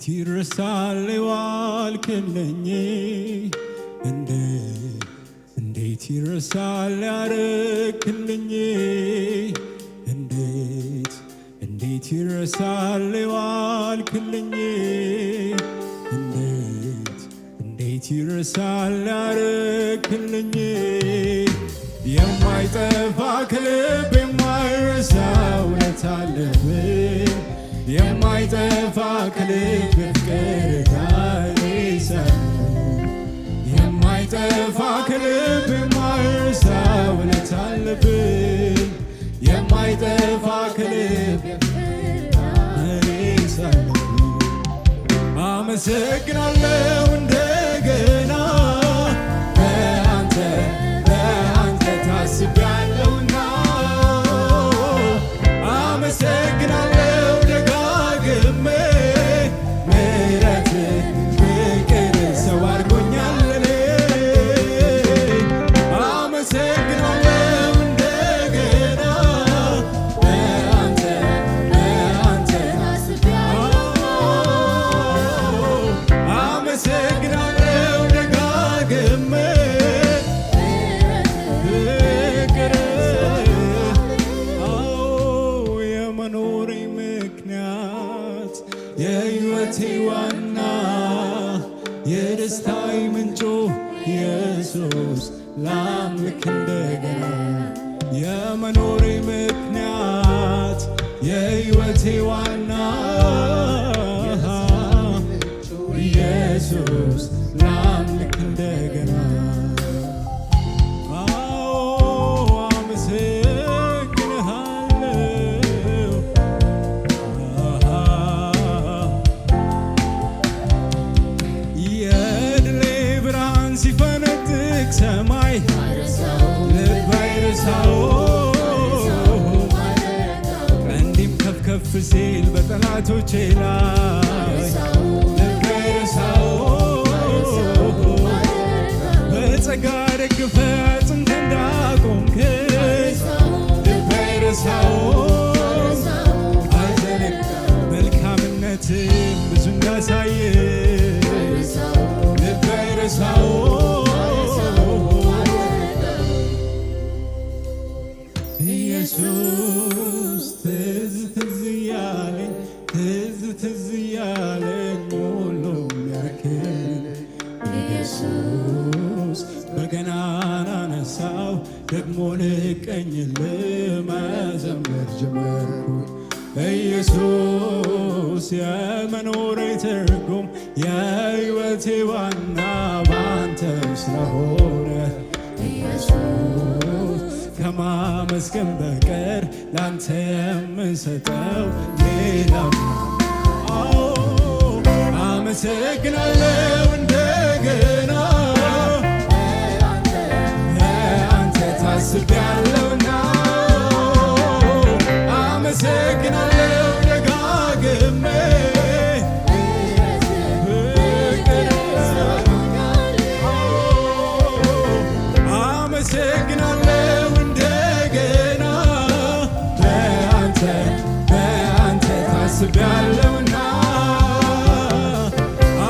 ይረሳል ዋልክልኝ እንዴት ይረሳል ያረክልኝ እንዴት ይረሳል ዋልክልኝ እንዴት ይረሳል ያረክልኝ የማይጠፋ ከልብ የማይረሳ ውለታ አለብኝ የማይጠፋ ከልብ ፍቅር ጋይሳል የማይጠፋ ከልብ የማይረሳ ውለታ አለብኝ የማይጠፋ ከልብ ጋይሳል አመሰግናለሁ እንደገና በአንተ ታስቤያለሁና አመሰግናለሁ ደጋግሜ ምሕረት ፍቅር ሰው አድርጎኛል አመሰግናለሁ እንደገና በአንተ አመሰግናለሁ ደጋግሜ የመኖሬ ምክንያት የሕይወቴ ዋና የደስታዬ ምንጩ ኢየሱስ ላምልክ እንደገና የመኖሬ ምክንያት የሕይወቴ ዋና ኢየሱስ ላምልክ እንደገና የድሌ ብርሃን ሲፈነጥቅ ሰማይ ልብ አይረሳው እንዲም ከፍ ከፍ ሲል በጠላቶቼ ላይ ልብ አይረሳው በጸጋ ደግፈ ጽንተ እንዳቆምከኝ ልብ አይረሳው መልካምነት ብዙ እንዳሳየ ልብ አይረሳው ኢየሱስ ትዝ ትዝ እያለኝ ሁሉም ያክል ኢየሱስ በገናን አነሳው ደግሞ ልቀኝልህ መዘመር ጀመርኩ ኢየሱስ የመኖሬ ትርጉም የሕይወቴ ዋና ባንተ ስለሆነ ኢየሱስ ከማመስገን በቀር ላንተ የምሰጠው ሌላ አመሰግናለሁ እንደገና በአንተ ታስቤያለሁና አመሰግናለሁ ደጋግሜ አመሰግናለሁ እንደገና በአንተ ታስቤያለሁና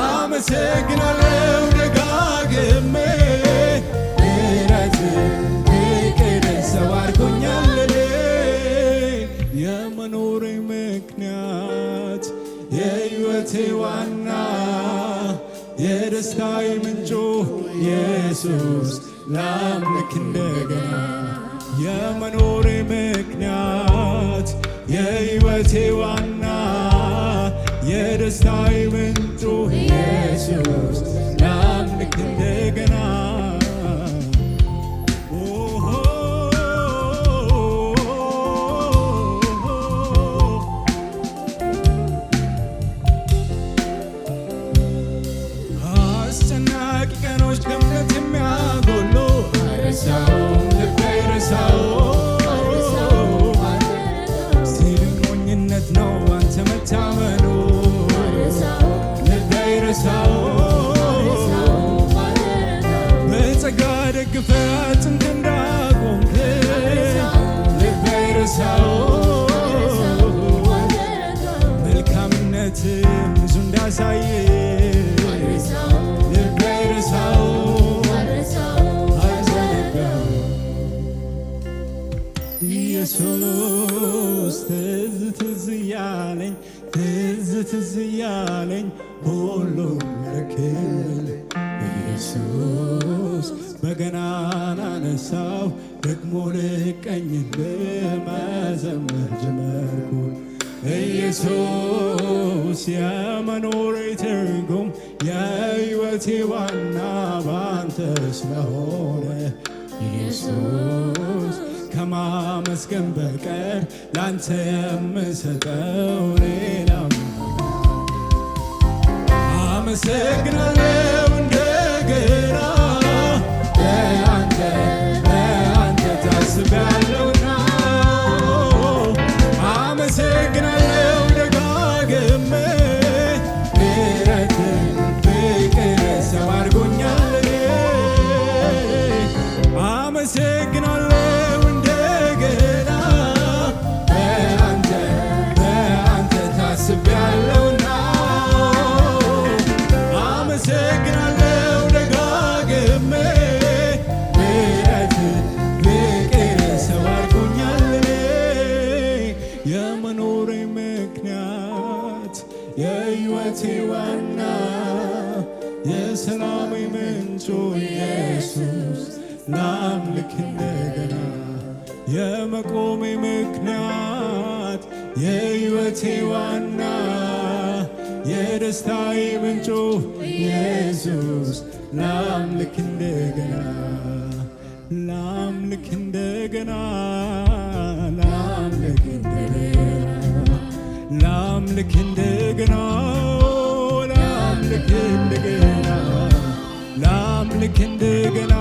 አመሰግናለሁ ደጋግሜ ምሕረት ፍቅር ሰው አድርጎኛል የመኖሬ ምክንያት የሕይወቴ ዋና የደስታዬ ምንጩ ኢየሱስ ላምልክ እንደገና የመኖሬ ምክንያት የሕይወቴ ዋና የደስታዬ ምንጩ ኢየሱስ ላምልክ እንደገና አስጨናቂ ቀኖች ከእምነት የሚያጎሉ ልብ አይረሳው ሲል ሞኝነት ነው አንተ መታመኑ ልብ አይረሳው ሁሉም ለክብር ኢየሱስ በገናን አነሳው ደግሞ ልቀኝልህ መዘመር ጀመርኩ ኢየሱስ የመኖሬ ትርጉም የሕይወቴ ዋና ባንተ ስለሆነ ኢየሱስ ከማመስገን በቀር ላንተ የምሰጠው ሌላ አመሰግናለሁ እንደገና በአንተ ታስቤያለሁና አመሰግናለሁ ደጋግሜ ምሕረት ፍቅር ሰው አድርጎኛል አመሰግናለሁ እንደገና በአንተ ታስቤያለሁና አመሰግናለሁ ደጋግሜ ምሕረት ፍቅር ሰው አድርጎኛል የመኖሬ ምክንያት የሕይወቴ ዋና የሰላሜ ምንጩ ኢየሱስ ላምልክ እንደገና የመቆሜ ምክንያት የሕይወቴ ዋና የደስታዬ ምንጩ ኢየሱስ ላምልክ እንደገና ላምልክ እንደገና ላምልክ እንደገና ላምልክ እንደገና ላምልክ እንደገና ላምልክ እንደገና